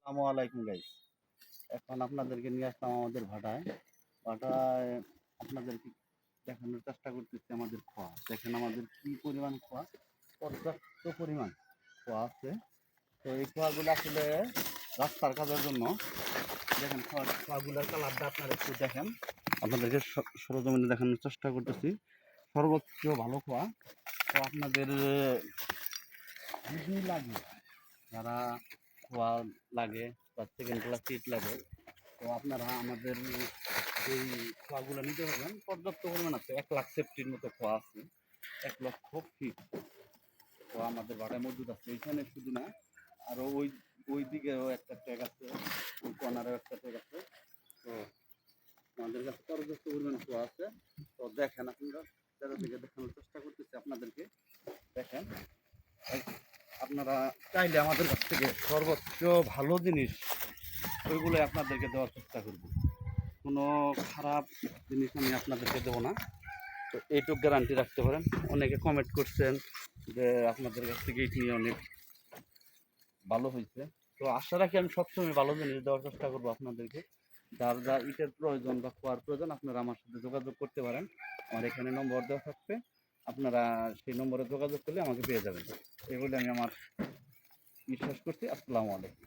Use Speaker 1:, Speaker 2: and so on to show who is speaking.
Speaker 1: আসসালামু আলাইকুম গাইস। এখন আপনাদেরকে নিয়ে আসলাম আমাদের ভাটায় আপনাদেরকে দেখানোর চেষ্টা করতেছি আমাদের খোয়া। দেখেন আমাদের কি পরিমাণ খোয়া, পর্যাপ্ত পরিমাণ খোয়া আছে। তো এই খোয়াগুলো আসলে রাস্তার কাজের জন্য। দেখেন খোয়াগুলোর কালারটা আপনারা একটু দেখেন, আপনাদেরকে সরজমিনে দেখানোর চেষ্টা করতেছি। সর্বোচ্চ ভালো খোয়া। তো আপনাদের যদি লাগে, যারা খোয়া লাগে বা সেকেন্ড ক্লাস সিট লাগে, তো আপনারা আমাদের এই খোয়াগুলো নিতে পারবেন। পর্যাপ্ত পরিমাণ আছে, 1,00,000 সেফটির মতো খোয়া আছে, 1,00,000 ফিট খোয়া আমাদের ভাটায় মজুদ আছে। এইখানে শুধু না, আরও ওই দিকেও একটা ট্যাগ আছে, ওই কর্নারেও একটা ট্যাগ আছে। তো আমাদের কাছে পর্যাপ্ত পরিমাণ খোয়া আছে। তো দেখেন আপনারা, চারিদিকে দেখানোর চেষ্টা করতেছি আপনাদেরকে। দেখেন, আপনারা চাইলে আমাদের কাছ থেকে সর্বোচ্চ ভালো জিনিস ওইগুলোই আপনাদেরকে দেওয়ার চেষ্টা করব। কোনো খারাপ জিনিস আমি আপনাদেরকে দেবো না। তো এইটুকু গ্যারান্টি রাখতে পারেন। অনেকে কমেন্ট করছেন যে আপনাদের কাছ থেকে ইট নিয়ে অনেক ভালো হয়েছে। তো আশা রাখি আমি সবসময় ভালো জিনিস দেওয়ার চেষ্টা করবো আপনাদেরকে। যার যা ইটের প্রয়োজন বা খোয়ার প্রয়োজন, আপনারা আমার সাথে যোগাযোগ করতে পারেন। আমার এখানে নম্বর দেওয়া থাকবে, আপনারা সেই নম্বরে যোগাযোগ করলে আমাকে পেয়ে যাবেন। এগুলি আমি আমার বিশ্বাস করছি। আসসালামু আলাইকুম।